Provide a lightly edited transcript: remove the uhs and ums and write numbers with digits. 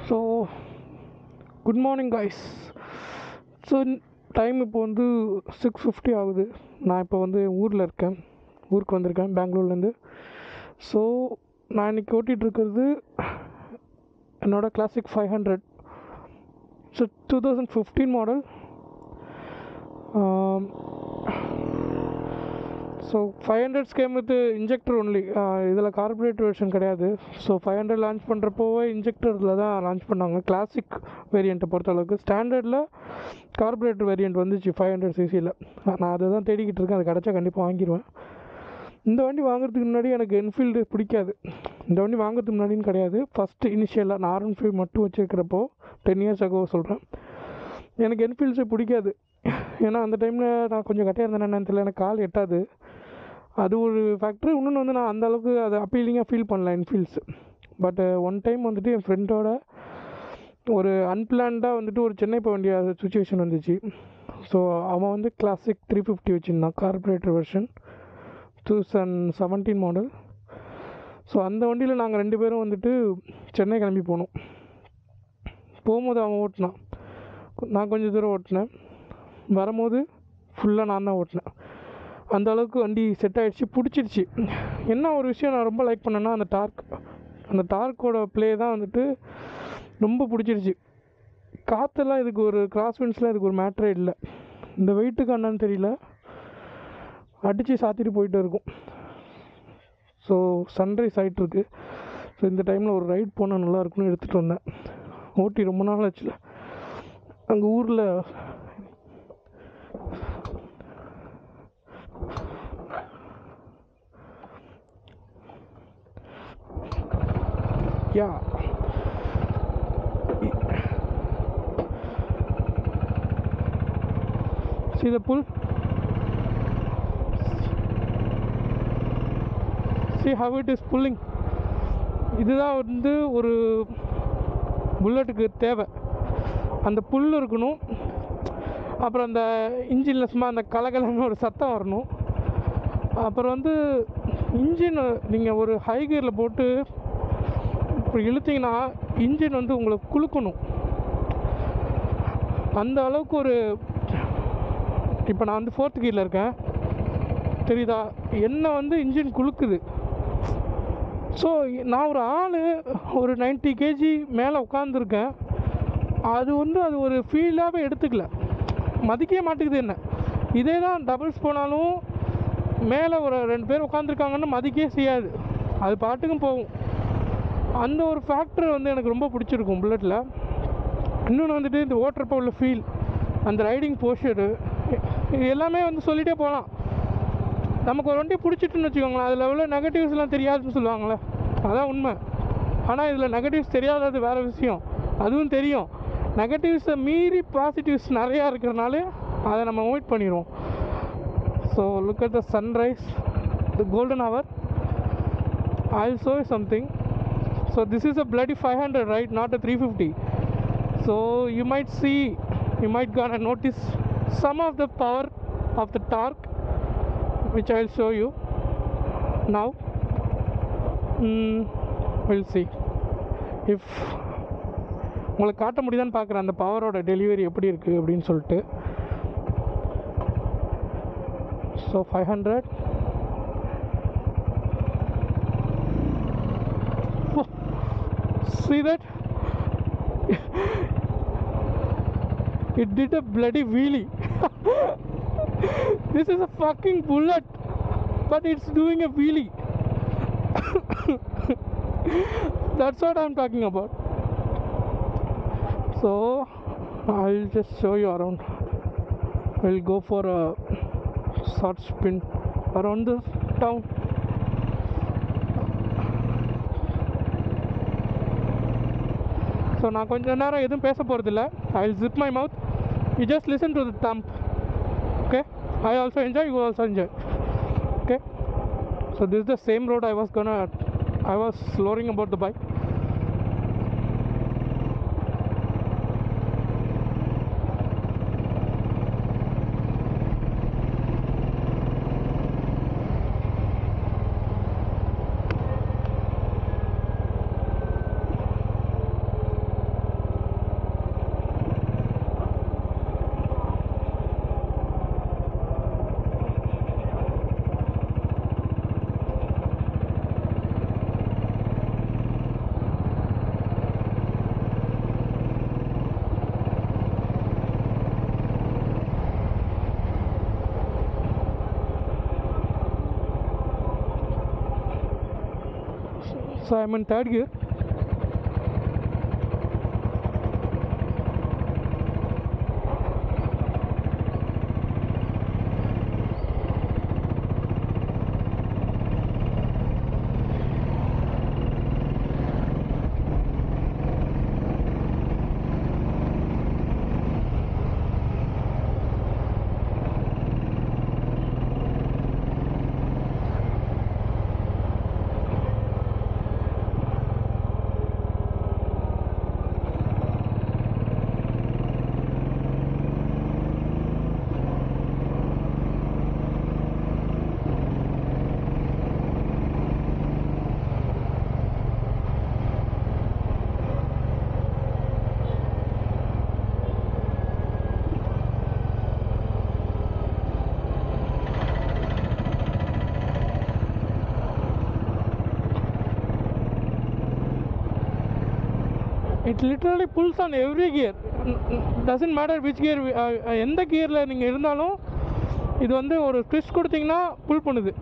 So good morning guys. So time இப்போ வந்து 6:50 ஆகுது. நான் இப்போ வந்து ஊருக்கு வந்திருக்கேன் பெங்களூர்லேருந்து. ஸோ நான் இன்றைக்கி ஓட்டிகிட்ருக்கிறது என்னோடய classic 500. So 2015 model. So 500 game with injector only. இதில் கார்பரேட் வெர்ஷன் கிடையாது. ஸோ 500 லான்ச் பண்ணுறப்போவே இன்ஜெக்டரில் தான் லான்ச் பண்ணாங்க கிளாசிக் வேரியண்ட்டை பொறுத்தளவுக்கு. ஸ்டாண்டர்டில் கார்பரேட்டர் வேரியண்ட் வந்துச்சு 500 சிசியில். நான் அதை தான் தேடிக்கிட்டு இருக்கேன். அது கிடச்சா கண்டிப்பாக வாங்கிடுவேன். இந்த வண்டி வாங்குறதுக்கு முன்னாடி எனக்கு என்ஃபீல்டு பிடிக்காது. இந்த வண்டி வாங்குறதுக்கு முன்னாடின்னு கிடையாது, ஃபஸ்ட்டு இனிஷியலாக நான் R15 மட்டும் வச்சுருக்கிறப்போ 10 இயர்ஸ் ஆகோ சொல்கிறேன், எனக்கு என்ஃபீல்ட்ஸே பிடிக்காது. ஏன்னா அந்த டைமில் நான் கொஞ்சம் கட்டையாக இருந்தேன் என்னன்னு தெரியல, எனக்கு கால் எட்டாது. அது ஒரு ஃபேக்ட்ரி. இன்னொன்று வந்து நான் அந்தளவுக்கு அதை அப்பீலிங்காக ஃபீல் பண்ணல என்ஃபீல்ட்ஸு. பட் ஒன் டைம் வந்துட்டு என் ஃப்ரெண்டோட ஒரு அன்பிளான்டாக வந்துட்டு ஒரு சென்னை போக வேண்டிய சுச்சுவேஷன் வந்துச்சு. ஸோ அவன் வந்து கிளாசிக் 350 வச்சுருந்தான், கார்பரேட்டர் வெர்ஷன் 2017 மாடல். ஸோ அந்த வண்டியில் நாங்கள் 2 பேரும் வந்துட்டு சென்னை கிளம்பி போனோம். போகும்போது அவன் ஓட்டினான், நான் கொஞ்சம் தூரம் ஓட்டினேன். வரும்போது ஃபுல்லாக நான் தான் ஓட்டினேன். அந்த அளவுக்கு வண்டி செட் ஆகிடுச்சு, பிடிச்சிருச்சு. என்ன ஒரு விஷயம் நான் ரொம்ப லைக் பண்ணேன்னா அந்த டார்க்கோட ப்ளே தான் வந்துட்டு ரொம்ப பிடிச்சிருச்சு. காற்றெல்லாம் இதுக்கு ஒரு கிராஸ் விண்ட்ஸ்லாம் இதுக்கு ஒரு மேட்ரே இல்லை. இந்த வெயிட்டுக்கு என்னன்னு தெரியல, அடித்து சாத்திட்டு போயிட்டு இருக்கும். ஸோ சன்ரைஸ் ஆகிட்டுருக்கு. ஸோ இந்த டைமில் ஒரு ரைட் போனால் நல்லா இருக்குன்னு எடுத்துகிட்டு வந்தேன். ஓட்டி ரொம்ப நாள் ஆச்சுல. அங்கே ஊரில் யா see the pull, see how it is pulling. இதுதான் வந்து ஒரு புல்லட்டுக்கு தேவை, அந்த புல் இருக்கணும். அப்புறம் அந்த இன்ஜினில் சும்மா அந்த கலகலன்னு ஒரு சத்தம் வரணும். அப்புறம் வந்து இன்ஜின் நீங்கள் ஒரு ஹை கியரில் போட்டு இப்போ இழுத்திங்கன்னா இன்ஜின் வந்து உங்களை குலுக்கணும். அந்த அளவுக்கு ஒரு, இப்போ நான் வந்து 4th கியரில் இருக்கேன், தெரியுதா என்ன வந்து இன்ஜின் குலுக்குது. ஸோ நான் ஒரு ஆள் ஒரு 90 kg மேலே உட்காந்துருக்கேன். அது ஒரு ஃபீலாகவே எடுத்துக்கல, மதிக்கவே மாட்டேங்குது என்ன. இதே தான் டபுள்ஸ் போனாலும் மேலே ஒரு 2 பேர் உட்காந்துருக்காங்கன்னு மதிக்கவே செய்யாது, அது பாட்டுக்கும் போகும். அந்த ஒரு ஃபேக்டர் வந்து எனக்கு ரொம்ப பிடிச்சிருக்கும் புல்லட்டில். இன்னொன்று வந்துட்டு இந்த ஓட்டுறப்போ உள்ள ஃபீல், அந்த ரைடிங் போஸ்டரு, இது எல்லாமே வந்து சொல்லிகிட்டே போகலாம். நமக்கு ஒரு வண்டி பிடிச்சிட்டுன்னு வச்சுக்கோங்களேன், அதில் உள்ள நெகட்டிவ்ஸ்லாம் தெரியாதுன்னு சொல்லுவாங்களே, அதான் உண்மை. ஆனால் இதில் நெகட்டிவ்ஸ் தெரியாதது வேறு விஷயம், அதுவும் தெரியும். நெகட்டிவ்ஸை மீறி பாசிட்டிவ்ஸ் நிறையா இருக்கிறனால அதை நம்ம அவாய்ட் பண்ணிடுவோம். So look at the sunrise, the golden hour. I'll show you something. So this is a bloody 500, right? Not a 350. So you might gonna notice some of the power of the torque, which I'll show you now. We'll see if உங்களுக்கு காட்ட முடியுதான்னு பார்க்குறேன், அந்த பவரோட delivery எப்படி இருக்குது அப்படின்னு சொல்லிட்டு. So 500 see that it did a bloody wheelie. This is a fucking bullet, but it's doing a wheelie. That's what I'm talking about. So I'll just show you around. We'll go for a short spin around the town. So நான் கொஞ்சம் நேரம் எதுவும் பேச போகிறதில்ல. I will zip my mouth. You just listen to the thump. Okay? I also enjoy, you also enjoy. Okay? So this is the same road I was lowering about the bike. So I mean third gear. It literally pulls on every gear. Doesn't matter which gear, எந்த கியரில் நீங்கள் இருந்தாலும் இது வந்து ஒரு twist கொடுத்தீங்கன்னா புல் பண்ணுது.